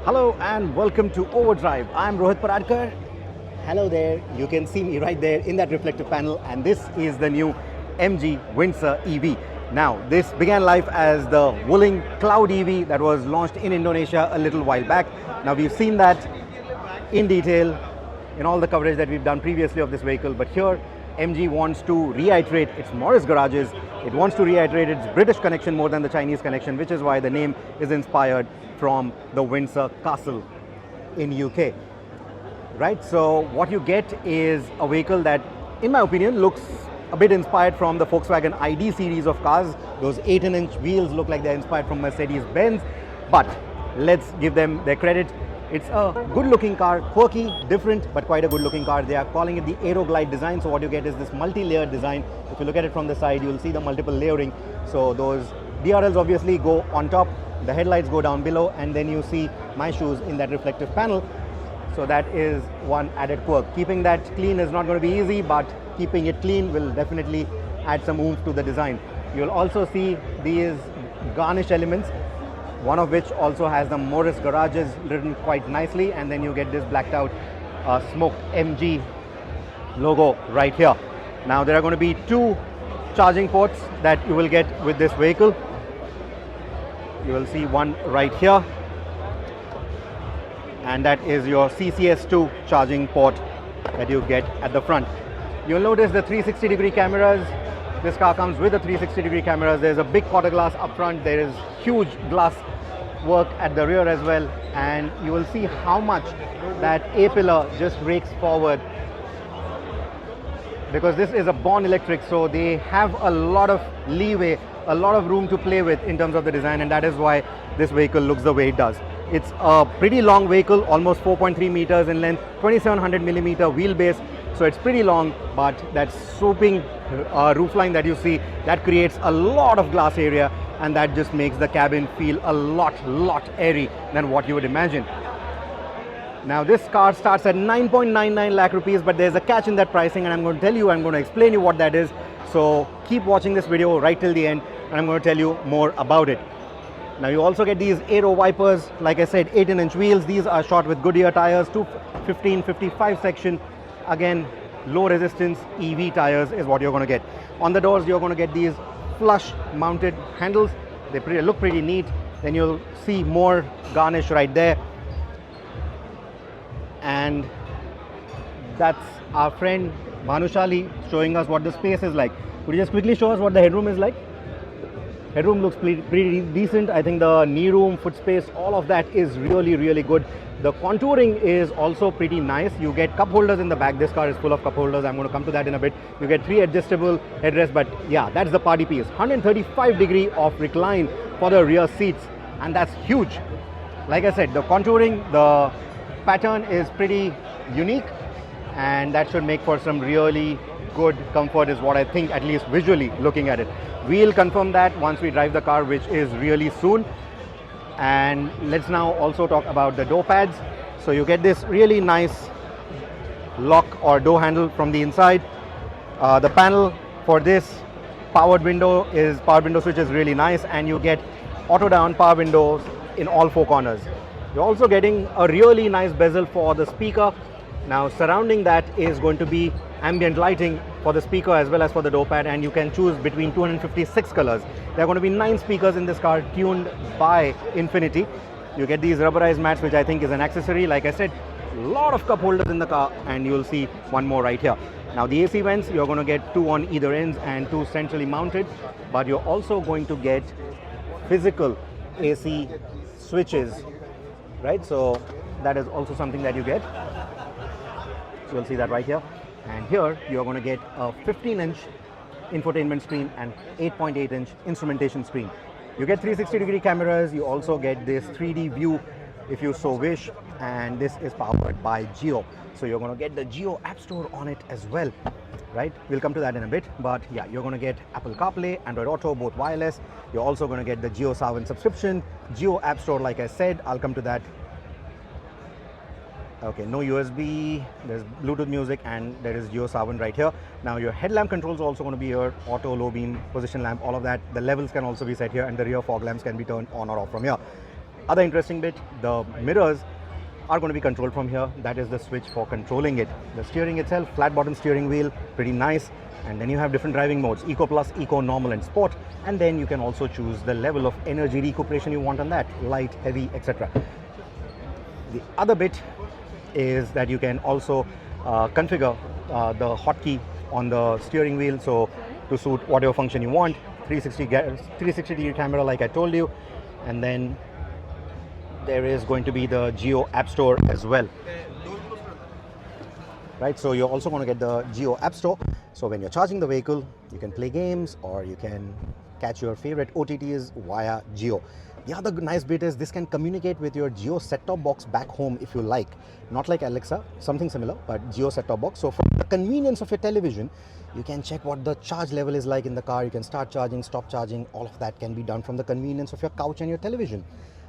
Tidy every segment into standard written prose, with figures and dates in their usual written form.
Hello and welcome to Overdrive. I'm Rohit Paradkar. Hello there. You can see me right there in that reflective panel, and this is the new MG Windsor EV. Now, this began life as the Wuling Cloud EV that was launched in Indonesia a little while back. Now, we've seen that in detail in all the coverage that we've done previously of this vehicle, but here MG wants to reiterate its Morris garages. It wants to reiterate its British connection more than the Chinese connection, which is why the name is inspired from the Windsor Castle in UK. Right, so what you get is a vehicle that, in my opinion, looks a bit inspired from the Volkswagen ID series of cars. Those 18-inch wheels look like they're inspired from Mercedes-Benz, but let's give them their credit. It's a good-looking car, quirky, different, but quite a good-looking car. They are calling it the Aeroglide design. So what you get is this multi-layered design. If you look at it from the side, you'll see the multiple layering. So those DRLs obviously go on top, the headlights go down below, and then you see my shoes in that reflective panel. So that is one added quirk. Keeping that clean is not going to be easy, but keeping it clean will definitely add some oomph to the design. You'll also see these garnish elements, one of which also has the Morris garages written quite nicely, and then you get this blacked out smoked MG logo right here. Now there are going to be two charging ports that you will get with this vehicle. You will see one right here, and that is your CCS2 charging port that you get at the front. You'll notice the 360-degree cameras. This car comes with the 360-degree cameras. There's a big quarter glass up front. There is huge glass work at the rear as well, and you will see how much that A-pillar just rakes forward, because this is a born electric, so they have a lot of leeway, a lot of room to play with in terms of the design, and that is why this vehicle looks the way it does. It's a pretty long vehicle, almost 4.3 meters in length, 2700 millimeter wheelbase, so it's pretty long, but that swooping roofline that you see, that creates a lot of glass area, and that just makes the cabin feel a lot airy than what you would imagine. Now this car starts at 9.99 lakh rupees, but there's a catch in that pricing, and I'm going to explain you what that is. So keep watching this video right till the end, and I'm going to tell you more about it. Now you also get these aero wipers, like I said, 18-inch wheels. These are shot with Goodyear tires, 215/55 section. Again, low resistance EV tires is what you're going to get. On the doors, you're going to get these flush mounted handles. They look pretty neat. Then you'll see more garnish right there, and that's our friend Bhanushali showing us what the space is like. Could you just quickly show us what the headroom is like? Headroom looks pretty decent. I think the knee room, foot space, all of that is really good. The contouring is also pretty nice. You get cup holders in the back. This car is full of cup holders. I'm going to come to that in a bit. You get 3 adjustable headrests, but yeah, that's the party piece. 135 of recline for the rear seats, and that's huge. Like I said, the contouring, the pattern is pretty unique, and that should make for some really good comfort is what I think, at least visually looking at it. We'll confirm that once we drive the car, which is really soon. And let's now also talk about the door pads. So you get this really nice lock or door handle from the inside. The panel for this power window switch is really nice, and you get auto down power windows in all 4 corners. You're also getting a really nice bezel for the speaker. Now surrounding that is going to be ambient lighting for the speaker as well as for the door pad, and you can choose between 256 colors. There are going to be 9 speakers in this car tuned by Infinity. You get these rubberized mats, which I think is an accessory. Like I said, a lot of cup holders in the car, and you'll see one more right here. Now the AC vents, you're going to get 2 on either ends and 2 centrally mounted, but you're also going to get physical AC switches, right? So that is also something that you get. So you'll see that right here. And here you're going to get a 15-inch infotainment screen and 8.8-inch instrumentation screen. You get 360-degree cameras. You also get this 3D view if you so wish, and this is powered by Jio. So you're going to get the Jio App Store on it as well, right? We'll come to that in a bit, but yeah, you're going to get Apple CarPlay, Android Auto, both wireless. You're also going to get the Jio Saavn subscription, Jio App Store, like I said. I'll come to that. Okay, no USB, there's Bluetooth music, and there is Jio Saavn right here. Now your headlamp controls are also going to be here, auto, low beam, position lamp, all of that. The levels can also be set here, and the rear fog lamps can be turned on or off from here. Other interesting bit, the mirrors are going to be controlled from here. That is the switch for controlling it. The steering itself, flat bottom steering wheel, pretty nice. And then you have different driving modes, Eco Plus, Eco, Normal and Sport. And then you can also choose the level of energy recuperation you want on that, light, heavy, etc. The other bit is that you can also configure the hotkey on the steering wheel, so to suit whatever function you want. 360 degree camera, like I told you. And then there is going to be the Geo App Store as well. Right, so you're also going to get the Geo App Store. So when you're charging the vehicle, you can play games or you can catch your favorite OTTs via Geo. The other nice bit is this can communicate with your Geo set-top box back home if you like. Not like Alexa, something similar, but Geo set-top box. So for the convenience of your television, you can check what the charge level is like in the car. You can start charging, stop charging. All of that can be done from the convenience of your couch and your television.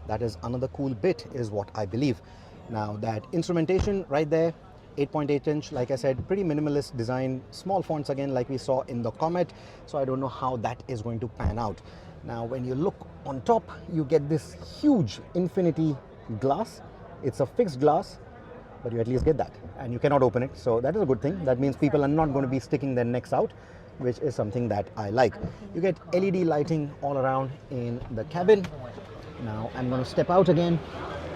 That is another cool bit, is what I believe. Now that instrumentation right there, 8.8 inch, like I said, pretty minimalist design, small fonts again like we saw in the Comet. So I don't know how that is going to pan out. Now when you look on top, you get this huge infinity glass. It's a fixed glass, but you at least get that, and you cannot open it. So that is a good thing. That means people are not going to be sticking their necks out, which is something that I like. You get LED lighting all around in the cabin. Now I'm going to step out again.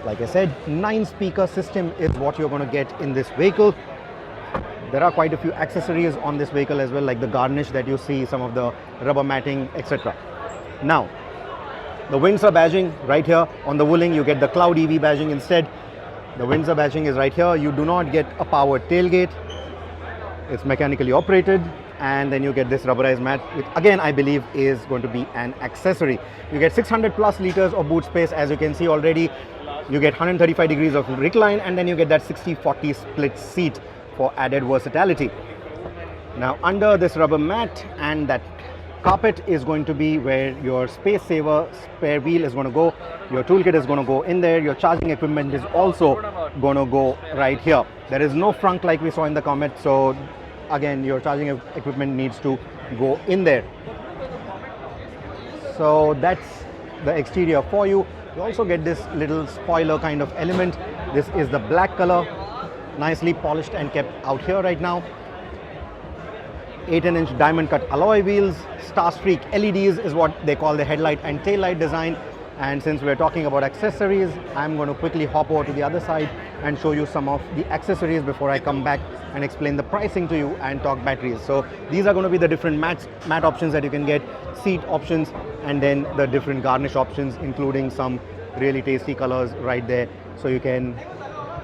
Like I said, 9-speaker system is what you're going to get in this vehicle. There are quite a few accessories on this vehicle as well, like the garnish that you see, some of the rubber matting, etc. Now, the Windsor badging right here on the Wuling, you get the Cloud EV badging instead. The Windsor badging is right here. You do not get a powered tailgate. It's mechanically operated. And then you get this rubberized mat, which again I believe is going to be an accessory. You get 600 plus liters of boot space, as you can see already. You get 135 degrees of recline, and then you get that 60-40 split seat for added versatility. Now under this rubber mat and that carpet is going to be where your space saver spare wheel is going to go. Your toolkit is going to go in there. Your charging equipment is also going to go right here. There is no frunk like we saw in the Comet, so again your charging equipment needs to go in there. So that's the exterior for you. You also get this little spoiler kind of element. This is the black color, nicely polished and kept out here right now. 18-inch diamond cut alloy wheels. Star Streak LEDs is what they call the headlight and tail light design. And since we're talking about accessories, I'm going to quickly hop over to the other side and show you some of the accessories before I come back and explain the pricing to you and talk batteries. So these are going to be the different matte options that you can get, seat options, and then the different garnish options, including some really tasty colors right there. So you can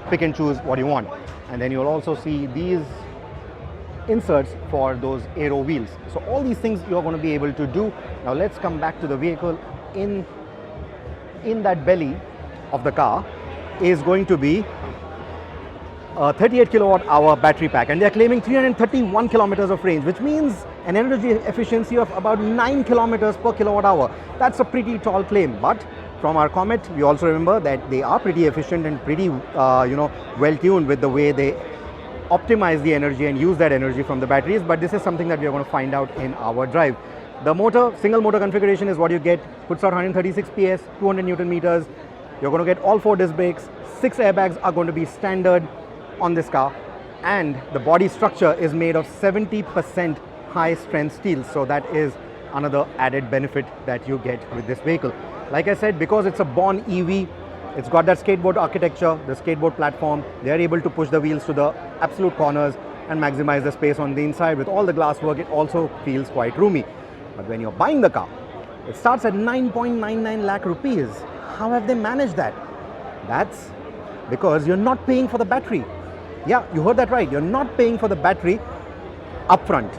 pick and choose what you want. And then you'll also see these inserts for those aero wheels. So all these things you're going to be able to do. Now let's come back to the vehicle. In that belly of the car is going to be a 38 kilowatt hour battery pack, and they're claiming 331 kilometers of range, which means an energy efficiency of about 9 kilometers per kilowatt hour. That's a pretty tall claim, but from our Comet we also remember that they are pretty efficient and pretty well tuned with the way they optimize the energy and use that energy from the batteries. But this is something that we are going to find out in our drive. The motor, single motor configuration is what you get, puts out 136 PS, 200 Newton meters. You're going to get all 4 disc brakes, 6 airbags are going to be standard on this car, and the body structure is made of 70% high strength steel. So that is another added benefit that you get with this vehicle. Like I said, because it's a born EV, it's got that skateboard architecture, the skateboard platform. They are able to push the wheels to the absolute corners and maximize the space on the inside. With all the glass work, it also feels quite roomy. But when you're buying the car, it starts at 9.99 lakh rupees. How have they managed that? That's because you're not paying for the battery. Yeah, you heard that right. You're not paying for the battery upfront.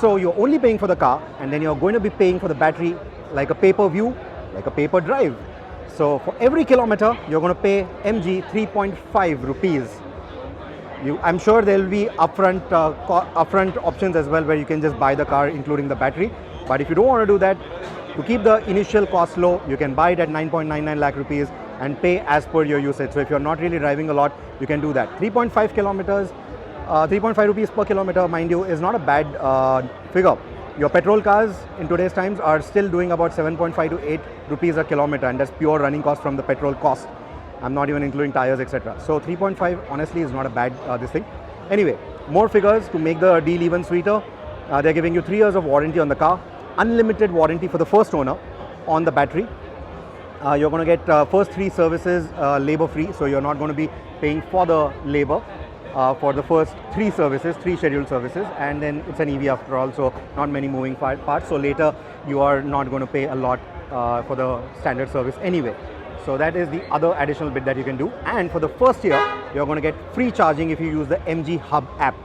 So you're only paying for the car, and then you're going to be paying for the battery like a pay-per-view, like a pay-per-drive. So for every kilometer, you're going to pay MG 3.5 rupees. I'm sure there will be upfront options as well, where you can just buy the car including the battery. But if you don't want to do that, to keep the initial cost low, you can buy it at 9.99 lakh rupees and pay as per your usage. So if you're not really driving a lot, you can do that. 3.5 kilometers, 3.5 rupees per kilometer, mind you, is not a bad figure. Your petrol cars in today's times are still doing about 7.5 to 8 rupees a kilometer, and that's pure running cost from the petrol cost. I'm not even including tires, etc. So 3.5 honestly is not a bad this thing. Anyway, more figures to make the deal even sweeter. They're giving you 3 years of warranty on the car, unlimited warranty for the first owner on the battery. You're going to get first 3 services labor free, so you're not going to be paying for the labor for the first 3 services, 3 scheduled services, and then it's an EV after all, so not many moving parts. So later you are not going to pay a lot for the standard service anyway. So that is the other additional bit that you can do. And for the first year, you're going to get free charging if you use the MG Hub app.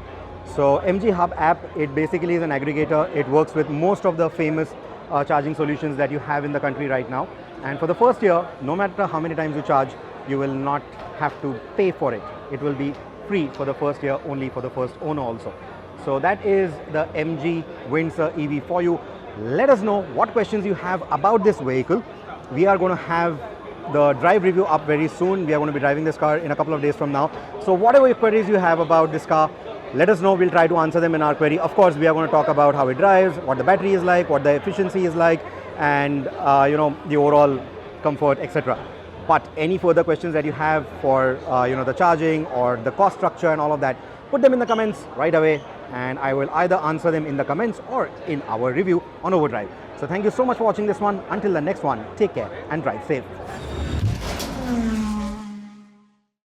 So MG Hub app, it basically is an aggregator. It works with most of the famous charging solutions that you have in the country right now. And for the first year, no matter how many times you charge, you will not have to pay for it. It will be free for the first year, only for the first owner also. So that is the MG Windsor EV for you. Let us know what questions you have about this vehicle. We are going to have the drive review up very soon. We are going to be driving this car in a couple of days from now. So whatever queries you have about this car, let us know. We'll try to answer them in our query. Of course, we are going to talk about how it drives, what the battery is like, what the efficiency is like, and the overall comfort, etc. But any further questions that you have for the charging or the cost structure and all of that, put them in the comments right away, and I will either answer them in the comments or in our review on Overdrive. So thank you so much for watching this one. Until the next one, take care and drive safe.